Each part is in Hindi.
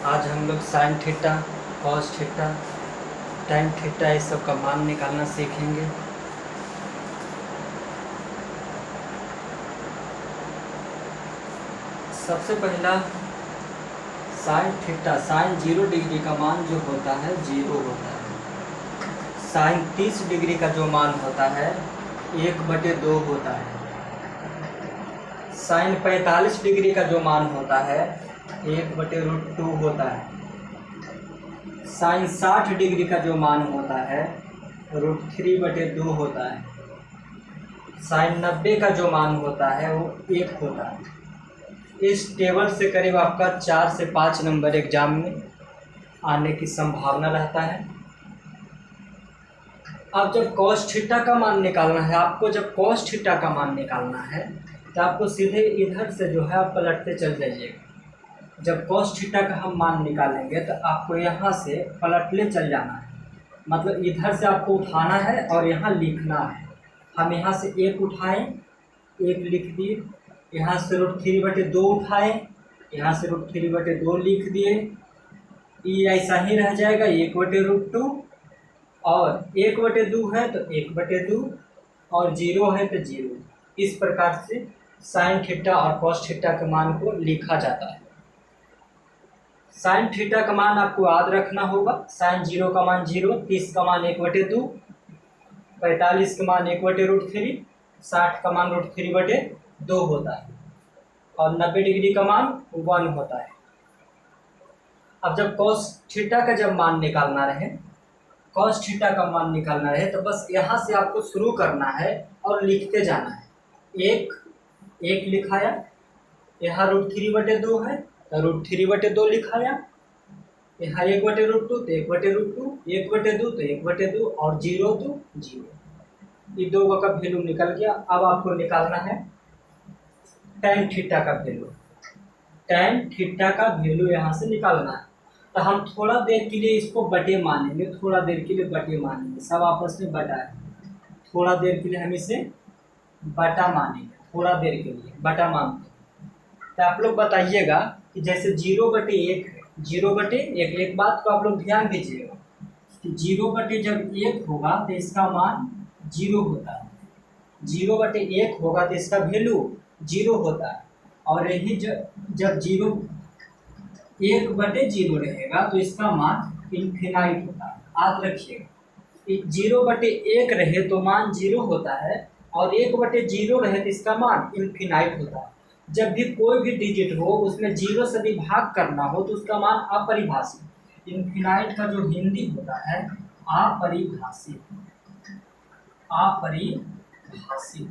आज हम लोग sine theta, cos theta, tan theta इस सब का मान निकालना सीखेंगे। सबसे पहला साइन थीटा, साइन 0 डिग्री का मान जो होता है 0 होता है। साइन 30 डिग्री का जो मान होता है 1/2 होता है। साइन 45 डिग्री का जो मान होता है 1/√2 होता है। साइन 60 डिग्री का जो मान होता है √3/2 होता है। साइन 90 का जो मान होता है वो 1 होता है। इस टेबल से करीब आपका 4 से 5 नंबर एग्जाम में आने की संभावना रहता है। अब जब कॉस थीटा का मान निकालना है आपको, जब कॉस थीटा का मान निकालना है तो आपको सीधे इधर से जो है आप पलटते चल जाइएगा। जब कॉस थीटा का हम मान निकालेंगे तो आपको यहाँ से पलटले चल जाना है, मतलब इधर से आपको उठाना है और यहाँ लिखना है। हम यहाँ से 1 उठाएं, 1 लिख दिए, यहाँ से √3/2 उठाएं, यहाँ से √3/2 लिख दिए। ये ऐसा ही रह जाएगा 1/√2, और 1/2 है तो 1/2, और 0 है तो 0। इस प्रकार से साइन थीटा और कॉस थीटा के मान को लिखा जाता है। साइन थीटा का मान आपको याद रखना होगा। साइन 0 का मान 0, 30 का मान 1/2, 45 का मान 1/√3, 60 का मान √3/2 होता है, और 90 डिग्री का मान 1 होता है। अब जब कॉस थीटा का जब मान निकालना रहे, कॉस थीटा का मान निकालना रहे तो बस यहाँ से आपको शुरू करना है और लिखते जाना है। 1 लिखाया, यहाँ √3/2 है तो √3/2 लिखाया, यहाँ 1/√2 तो 1/√2, 1/2 तो 1/2, और 0 तो 0। ये 2 का वैल्यू निकल गया। अब आपको निकालना है टैन थीटा का वैल्यू। टैन थीटा का वैल्यू यहाँ से निकालना है तो हम थोड़ा देर के लिए इसको बटे मानेंगे, थोड़ा देर के लिए बटे मानेंगे, सब आपस में बटा है। थोड़ा देर के लिए हम इसे बटा मानेंगे, थोड़ा देर के लिए बटा मानते हैं। तो आप लोग बताइएगा कि जैसे 0/1 है, 0/1, एक बात को आप लोग ध्यान दीजिएगा कि 0/1 जब 1 होगा तो इसका मान 0 होता है। 0/1 होगा तो इसका वैल्यू 0 होता है, और यही जब 1/0 रहेगा तो इसका मान इन्फिनाइट होता है। याद रखिएगा, 0/1 रहे तो मान 0 होता है, और 1/0 रहे तो इसका मान इन्फिनाइट होता है। जब भी कोई भी डिजिट हो उसमें 0 से भी भाग करना हो तो उसका मान अपरिभाषित। इन्फिनाइट का जो हिंदी होता है अपरिभाषित। अपरिभाषित,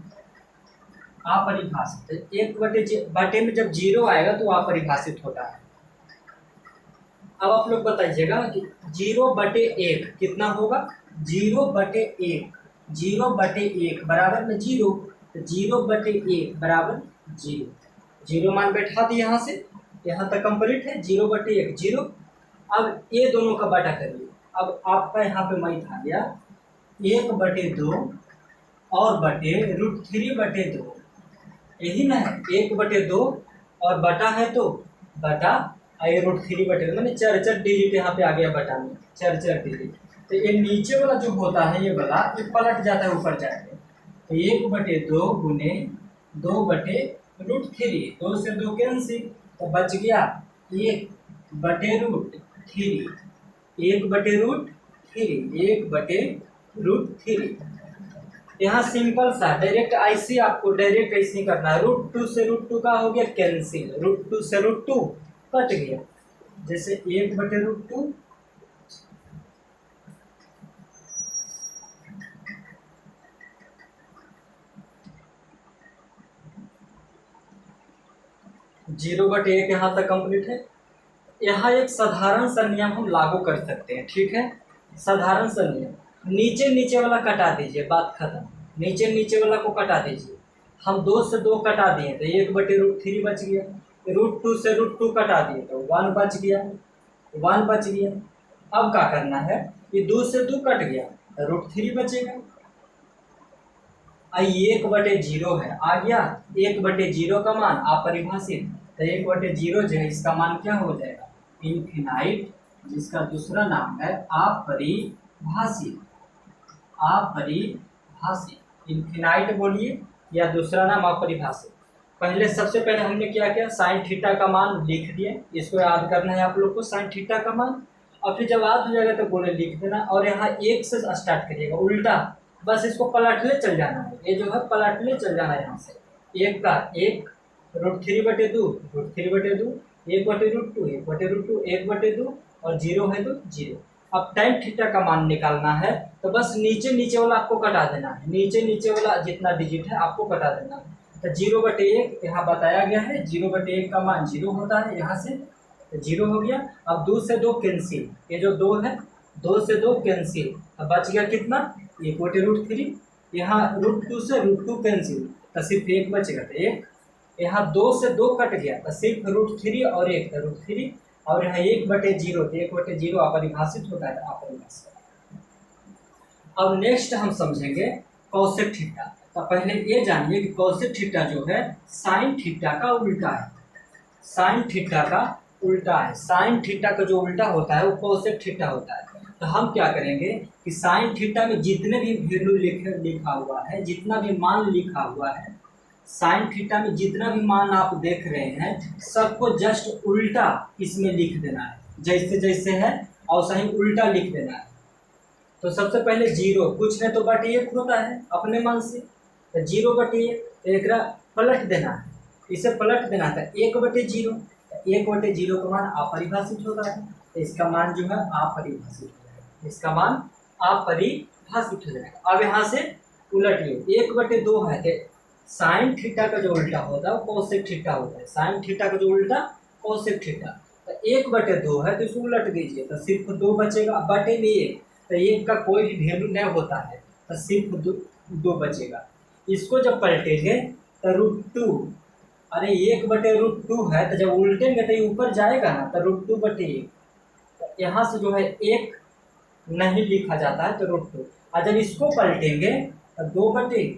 अपरिभाषित। 1/बटे में जब 0 आएगा तो अपरिभाषित होता है। अब आप लोग बताइएगा कि 0/1 कितना होगा। 0/1, 0/1 बराबर में 0, तो 0/1 बराबर 0। 0 मान बैठा दिए यहाँ से, यहाँ तक कंप्लीट है। 0/1 0। अब ये दोनों का बटा करिए। अब आपका यहाँ पे मैथ आ गया 1/2 और बटे √3/2, यही ना है। 1/2 और बटा है तो बटा, आई √3/2 मैंने 4 डिजिट यहाँ पे आ गया बटा में, 4 डिजिट। तो ये नीचे वाला जो होता है ये वाला, ये पलट जाता है ऊपर जाके। तो 1/2 गुने 2/√3, 2 से 2 कैंसिल, तो बच गया 1/√3, 1/√3। यहाँ सिंपल सा डायरेक्ट ऐसे आपको डायरेक्ट ऐसे करना है। √2 से √2 का हो गया कैंसिल, √2 से √2 कट गया। जैसे 1/√2 0/1 यहाँ तक कंप्लीट है। यहाँ एक साधारण सा नियम हम लागू कर सकते हैं, ठीक है। साधारण सा नियम, नीचे वाला कटा दीजिए, बात खत्म। नीचे वाला को कटा दीजिए। हम 2 से 2 कटा दिए तो 1/√3 बच गया। √2 से √2 कटा दिए तो 1 बच गया, 1 बच गया। अब क्या करना है, ये 2 से 2 कट गया तो √3 बचेगा। 1/0 है, आ गया 1/0 का मान अपरिभाषित, तो 1/0 जो है इसका मान क्या हो जाएगा, इनफिनाइट, जिसका दूसरा नाम है अपरिभाषित। अपरिभाषित इनफिनाइट बोलिए या दूसरा नाम अपरिभाषित। पहले सबसे पहले हमने क्या किया, साइन थीटा का मान लिख दिए, इसको याद करना है आप लोग को, साइन थीटा का मान। और फिर जब याद हो जाएगा तो गोले लिख देना, और यहाँ एक से स्टार्ट करिएगा उल्टा, बस इसको पलटले चल जाना है, ये जो है पलटले चल जाना है। यहाँ से एक का एक, √3/2, √3/2, 1/√2, 1/√2, 1/2, और 0 है तो 0। अब tan थीटा का मान निकालना है तो बस नीचे नीचे वाला आपको कटा देना है, नीचे नीचे वाला जितना डिजिट है आपको कटा देना है। तो 0/1 यहाँ बताया गया है, 0/1 का मान 0 होता है, यहाँ से 0 हो गया। अब 2 से 2 कैंसिल, ये जो 2 है 2 से 2 कैंसिल, अब बच गया कितना, 1/√3। यहाँ √2 से √2 कैंसिल तो सिर्फ 1 बचेगा, तो 1। यहाँ 2 से 2 कट गया तो सिर्फ √3 और 1 तो √3, और यहाँ 1/0 तो 1/0 अपरिभाषित होता है, अपरिभाषित। अब नेक्स्ट हम समझेंगे कॉसेक थीटा। तो पहले ये जानिए कि कॉसेक थीटा जो है साइन थीटा का उल्टा है, साइन थीटा का उल्टा है। साइन थीटा का जो उल्टा होता है वो कॉसेक थीटा होता है। तो हम क्या करेंगे कि साइन थीटा में जितने भी वैल्यू लिखा हुआ है, जितना भी मान लिखा हुआ है, साइन थीटा में जितना भी मान आप देख रहे हैं सबको जस्ट उल्टा इसमें लिख देना है, जैसे जैसे है और सही उल्टा लिख देना है। तो सबसे पहले 0, कुछ नहीं तो /1 होता है अपने मान से, तो 0/1 एक पलट देना है, इसे पलट देना था 1/0, 1/0 का मान अपरिभाषित होता है, तो इसका मान जो है अपरिभाषित हो जाएगा, इसका मान अपरिभाषित हो जाएगा। अब यहाँ से उलटिए, 1/2 है तो साइन थीटा का जो उल्टा होता है वो कोसेक थीटा होता है, साइन थीटा का जो उल्टा कोसेक थीटा। तो 1/2 है तो इसको उलट दीजिए तो सिर्फ 2 बचेगा, बटे में 1, तो 1 का कोई भी वैल्यू नहीं होता है तो सिर्फ 2 बचेगा। इसको जब पलटेंगे तो √2, अरे 1/√2 है तो जब उल्टेंगे तो ये ऊपर जाएगा ना, तो √2/1, तो यहाँ से जो है 1 नहीं लिखा जाता है तो √2, और जब इसको पलटेंगे तो 2/√3,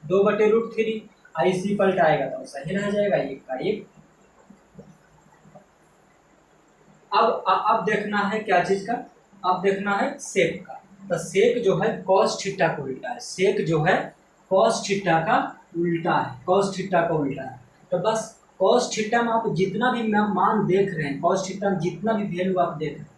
2/√3 और इसी पलटाएगा तो सही रह जाएगा, 1 का 1। अब देखना है क्या चीज़ का, अब देखना है सेक का। तो सेक जो है कॉस थीटा का उल्टा है, सेक जो है कॉस थीटा का उल्टा है, कॉस थीटा का उल्टा है। तो बस कॉस थीटा में आप जितना भी मान देख रहे हैं, कॉस थीटा में जितना भी वैल्यू आप देख रहे हैं,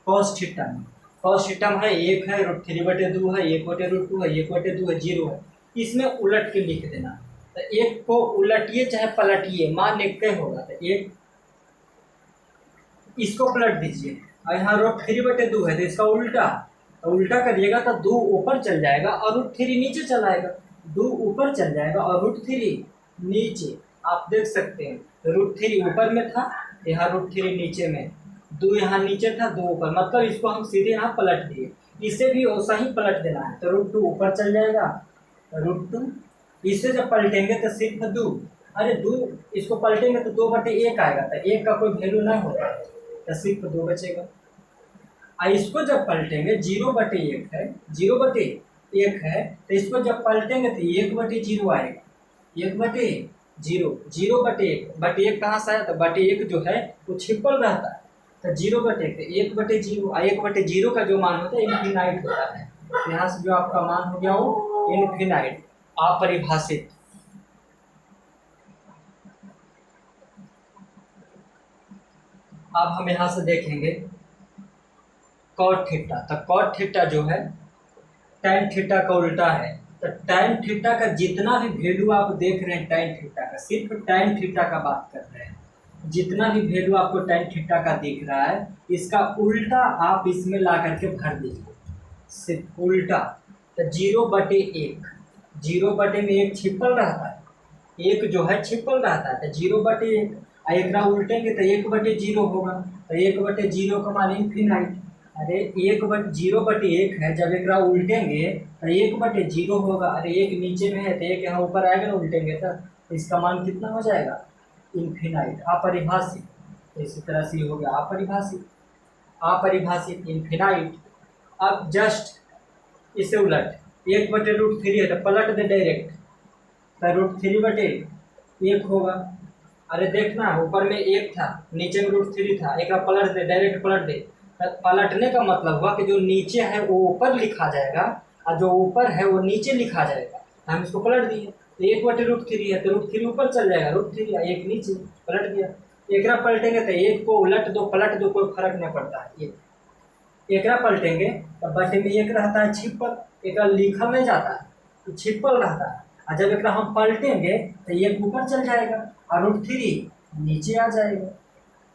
कॉस थीटा में है 1 है, √3/2 है, 1/√2 है, 1/2 है, 0 है, इसमें उलट के लिख देना। तो 1 को उलटिए चाहे पलटिए मान एक ही होगा, तो 1 इसको पलट दीजिए, और यहाँ √3/2 है तो इसका उल्टा, तो उल्टा करिएगा तो 2 ऊपर चल जाएगा और √3 नीचे चल आएगा, 2 ऊपर चल जाएगा और √3 नीचे, आप देख सकते हैं √3 ऊपर में था, यहाँ √3 नीचे में, 2 यहाँ नीचे था, 2 ऊपर, मतलब इसको हम सीधे यहाँ पलट दिए, इसे भी वैसा ही पलट देना है, तो √2 ऊपर चल जाएगा, √2 इसे जब पलटेंगे तो सिर्फ 2, अरे 2 इसको पलटेंगे तो 2/1 आएगा, तो 1 का कोई वैल्यू नहीं होता है तो सिर्फ 2 बचेगा। और इसको जब पलटेंगे 0/1 है, 0/1 है तो इसको जब पलटेंगे तो 1/0 आएगा, 1/0, 0/1 कहाँ से आया, तो 1 जो है वो छिपल रहता है, तो 0/1 तो 1/0, और 1/0 का जो मान होता है इनफिनाइट होता है, यहाँ से जो आपका मान हो गया वो इनफिनाइट, अपरिभाषित। अब हम यहाँ से देखेंगे कॉट थीटा। तो कॉट थीटा जो है टैन थीटा का उल्टा है, तो टैन थीटा का जितना भी वैल्यू आप देख रहे हैं टैन थीटा का, सिर्फ टैन थीटा का बात कर रहे हैं, जितना भी वैल्यू आपको टैन थीटा का दिख रहा है इसका उल्टा आप इसमें ला करके भर दीजिए, सिर्फ उल्टा। तो 0/1, 0/1 छिपल रहता है, 1 जो है छिपल रहता है, तो 0/1, एक उल्टेंगे तो 1/0 होगा, तो 1/0 का मान इनफिनाइट, अरे 0/1 है, जब एक उल्टेंगे तो 1/0 होगा, अरे 1 नीचे में है तो 1 यहाँ ऊपर आएगा ना उल्टेंगे तो इसका मान कितना हो जाएगा, इनफिनाइट, अपरिभाषित। तो इसी तरह से हो गया अपरिभाषित, अपरिभाषित इनफिनाइट। अब जस्ट इसे उलट, 1/√3 है तो पलट दे डायरेक्ट, तो √3/1 होगा, अरे देखना, ऊपर में 1 था, नीचे में √3 था, एक पलट दे, डायरेक्ट पलट दे। पलटने का मतलब हुआ कि जो नीचे है वो ऊपर लिखा जाएगा और जो ऊपर है वो नीचे लिखा जाएगा। हम इसको पलट दिए तो 1/√3 है तो √3 ऊपर चल जाएगा, √3 1 नीचे पलट दिया। एकरा पलटेंगे तो 1 को उलट दो पलट दो, कोई फर्क नहीं पड़ता है। ये एकरा पलटेंगे तो बटे में 1 रहता है छिपल, एकरा लिखल नहीं जाता है तो छिपल रहता है। और जब एकरा हम पलटेंगे तो 1 ऊपर चल जाएगा और √3 नीचे आ जाएगा।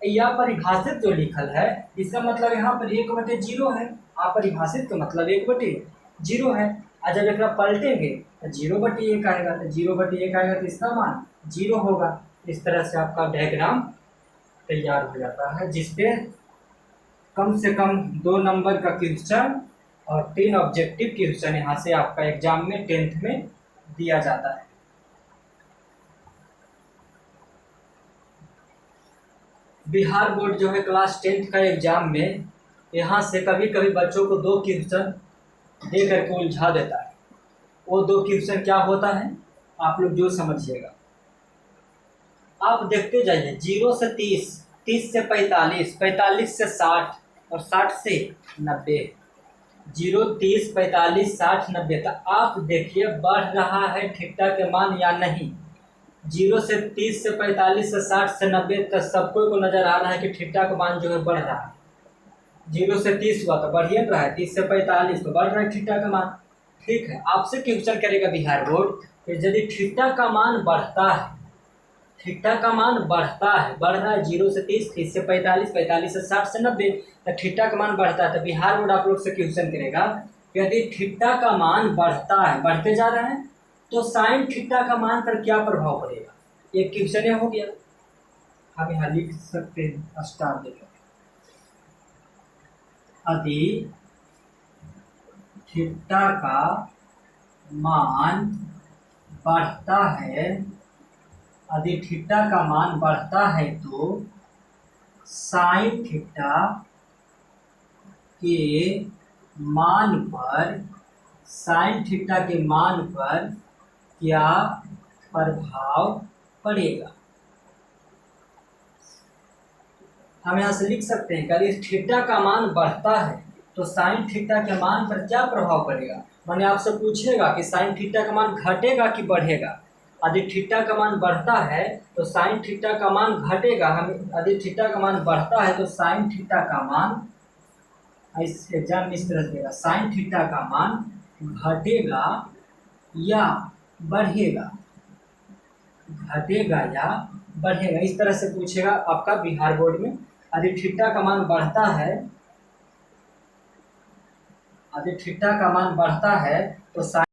यह परिभाषित जो लिखल है इसका मतलब यहाँ पर 1/0 है। अपरिभाषित का मतलब 1/0 है। और जब एकरा पलटेंगे तो 0/1 आएगा, तो 0/1 आएगा तो इसका मान 0 होगा। इस तरह से आपका डायग्राम तैयार हो जाता है, जिसपे कम से कम 2 नंबर का क्वेश्चन और 3 ऑब्जेक्टिव क्वेश्चन यहाँ से आपका एग्जाम में 10th में दिया जाता है। बिहार बोर्ड जो है क्लास 10th का एग्जाम में यहाँ से कभी कभी बच्चों को 2 क्वेश्चन दे करके उलझा देता है। वो 2 क्वेश्चन क्या होता है आप लोग जो समझिएगा। आप देखते जाइए, 0 से 30, 30 से 45, 45 से 60 और 60 से 90। 0, 30, 45, 60, 90। तो आप देखिए बढ़ रहा है थीटा के मान या नहीं। 0 से 30 से 45 से 60 से 90 तक सबको को नजर आ रहा है कि थीटा का मान जो है बढ़ रहा है। 0 से 30 हुआ तो बढ़ ही रहा है, 30 से 45 तो बढ़ रहा है थीटा का मान। ठीक है, आपसे क्वेश्चन करेगा बिहार बोर्ड कि यदि थीटा का मान बढ़ता है, थीटा का मान बढ़ता है, बढ़ रहा है 0 से 30, 30 से 45, 45 से 60 से 90, तो थीटा का मान बढ़ता है। तो बिहार बोर्ड आप लोग से क्वेश्चन करेगा यदि थीटा का मान बढ़ता है, बढ़ते जा रहा है, तो साइन थीटा का मान पर क्या प्रभाव पड़ेगा। एक क्वेश्चन हो गया, हम यहाँ लिख सकते हैं स्टार देकर। यदि थीटा का मान बढ़ता है, यदि थीटा का मान बढ़ता है तो साइन थीटा के मान पर, साइन थीटा के मान पर क्या प्रभाव पड़ेगा। हम यहाँ से लिख सकते हैं कि यदि थीटा का मान बढ़ता है तो साइन थीटा के मान पर क्या प्रभाव पड़ेगा। मैंने आपसे पूछेगा कि साइन थीटा का मान घटेगा कि बढ़ेगा। यदि थीटा का मान बढ़ता है तो साइन थीटा का मान घटेगा। हम यदि थीटा का मान बढ़ता है तो साइन थीटा का मान, इस एग्जाम में इस तरह से देगा, साइन थीटा का मान घटेगा या बढ़ेगा, घटेगा या बढ़ेगा, इस तरह से पूछेगा आपका बिहार बोर्ड में। यदि थीटा का मान बढ़ता है, यदि थीटा का मान बढ़ता है तो